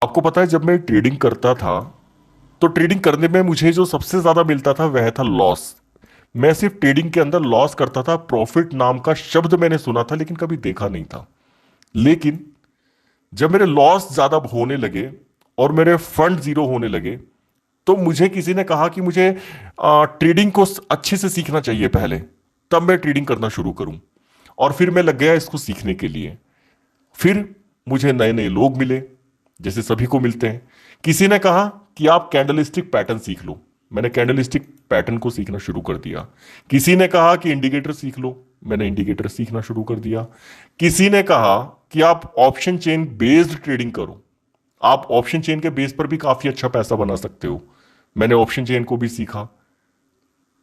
आपको पता है, जब मैं ट्रेडिंग करता था तो ट्रेडिंग करने में मुझे जो सबसे ज्यादा मिलता था वह था लॉस। मैं सिर्फ ट्रेडिंग के अंदर लॉस करता था। प्रॉफिट नाम का शब्द मैंने सुना था लेकिन कभी देखा नहीं था। लेकिन जब मेरे लॉस ज्यादा होने लगे और मेरे फंड जीरो होने लगे तो मुझे किसी ने कहा कि मुझे ट्रेडिंग को अच्छे से सीखना चाहिए पहले, तब मैं ट्रेडिंग करना शुरू करूं। और फिर मैं लग गया इसको सीखने के लिए। फिर मुझे नए नए लोग मिले, जैसे सभी को मिलते हैं। किसी ने कहा कि आप कैंडलस्टिक पैटर्न सीख लो। मैंने कैंडलस्टिक पैटर्न को सीखना शुरू कर दिया। किसी ने कहा कि इंडिकेटर सीख लो। मैंने इंडिकेटर सीखना शुरू कर दिया। किसी ने कहा कि आप ऑप्शन चेन बेस्ड ट्रेडिंग करो, आप ऑप्शन चेन के बेस पर भी काफी अच्छा पैसा बना सकते हो। मैंने ऑप्शन चेन को भी सीखा।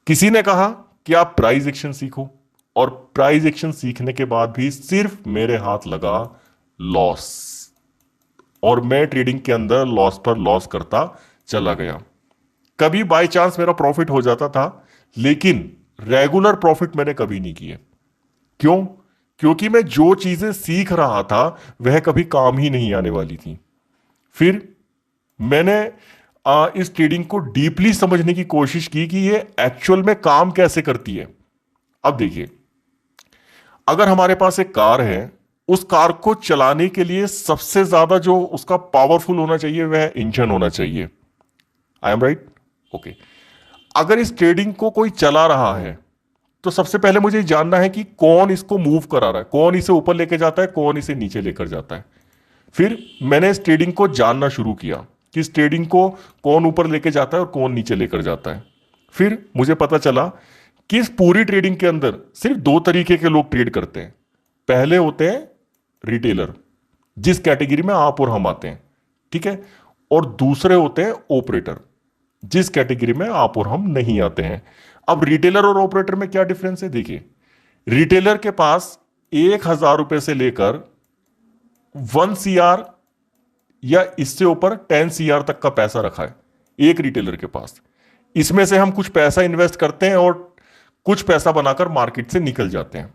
किसी ने कहा कि आप प्राइस एक्शन सीखो, और प्राइस एक्शन सीखने के बाद भी सिर्फ मेरे हाथ लगा लॉस, और मैं ट्रेडिंग के अंदर लॉस पर लॉस करता चला गया। कभी बाय चांस मेरा प्रॉफिट हो जाता था, लेकिन रेगुलर प्रॉफिट मैंने कभी नहीं किए। क्यों? क्योंकि मैं जो चीजें सीख रहा था वह कभी काम ही नहीं आने वाली थी। फिर मैंने इस ट्रेडिंग को डीपली समझने की कोशिश की कि ये एक्चुअल में काम कैसे करती है। अब देखिए, अगर हमारे पास एक कार है, उस कार को चलाने के लिए सबसे ज्यादा जो उसका पावरफुल होना चाहिए वह इंजन होना चाहिए। I am right? ओके। अगर इस ट्रेडिंग को कोई चला रहा है तो सबसे पहले मुझे जानना है कि कौन इसको मूव करा रहा है, कौन इसे ऊपर लेके जाता है, कौन इसे नीचे लेकर जाता है। फिर मैंने इस ट्रेडिंग को जानना शुरू किया कि इस ट्रेडिंग को कौन ऊपर लेके जाता है और कौन नीचे लेकर जाता है। फिर मुझे पता चला कि इस पूरी ट्रेडिंग के अंदर सिर्फ दो तरीके के लोग ट्रेड करते हैं। पहले होते हैं रिटेलर, जिस कैटेगरी में आप और हम आते हैं, ठीक है। और दूसरे होते हैं ऑपरेटर, जिस कैटेगरी में आप और हम नहीं आते हैं। अब रिटेलर और ऑपरेटर में क्या डिफरेंस है? देखिए, रिटेलर के पास 1,000 रुपए से लेकर 1 CR या इससे ऊपर 10 CR तक का पैसा रखा है एक रिटेलर के पास। इसमें से हम कुछ पैसा इन्वेस्ट करते हैं और कुछ पैसा बनाकर मार्केट से निकल जाते हैं,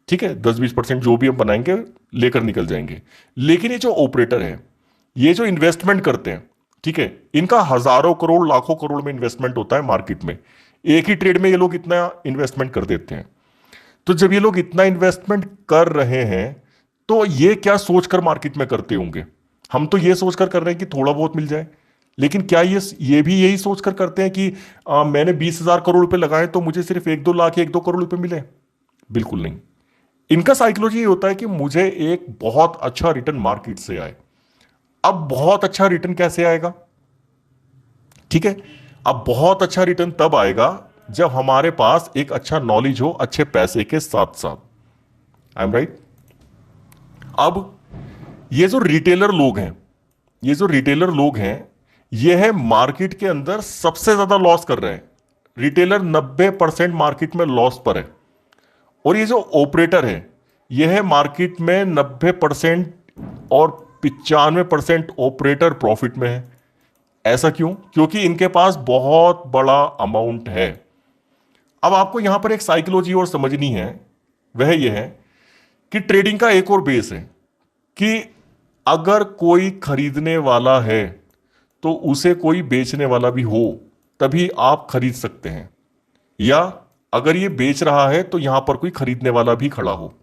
ठीक है। 10-20% जो भी हम बनाएंगे लेकर निकल जाएंगे। लेकिन ये जो ऑपरेटर है, ये जो इन्वेस्टमेंट करते हैं, ठीक है, इनका हजारों करोड़ लाखों करोड़ में इन्वेस्टमेंट होता है मार्केट में। एक ही ट्रेड में ये लोग इतना इन्वेस्टमेंट कर देते हैं। तो जब ये लोग इतना इन्वेस्टमेंट कर रहे हैं तो ये क्या सोचकर मार्केट में करते होंगे? हम तो ये सोचकर कर रहे हैं कि थोड़ा बहुत मिल जाए, लेकिन क्या ये भी यही सोचकर करते हैं कि मैंने 20,000 करोड़ रुपए लगाए तो मुझे सिर्फ 1-2 लाख 1-2 करोड़ रुपए मिले? बिल्कुल नहीं। इनका साइकोलॉजी ये होता है कि मुझे एक बहुत अच्छा रिटर्न मार्केट से आए। अब बहुत अच्छा रिटर्न कैसे आएगा? ठीक है, अब बहुत अच्छा रिटर्न तब आएगा जब हमारे पास एक अच्छा नॉलेज हो, अच्छे पैसे के साथ साथ। I am right? अब ये जो रिटेलर लोग हैं, ये है मार्केट के अंदर सबसे ज्यादा लॉस कर रहे हैं। रिटेलर 90% मार्केट में लॉस पर है, और ये जो ऑपरेटर है, ये है मार्केट में 90% और 95% ऑपरेटर प्रॉफिट में है। ऐसा क्यों? क्योंकि इनके पास बहुत बड़ा अमाउंट है। अब आपको यहां पर एक साइकोलॉजी और समझनी है, वह यह है कि ट्रेडिंग का एक और बेस है कि अगर कोई खरीदने वाला है तो उसे कोई बेचने वाला भी हो, तभी आप खरीद सकते हैं। या अगर ये बेच रहा है तो यहां पर कोई खरीदने वाला भी खड़ा हो।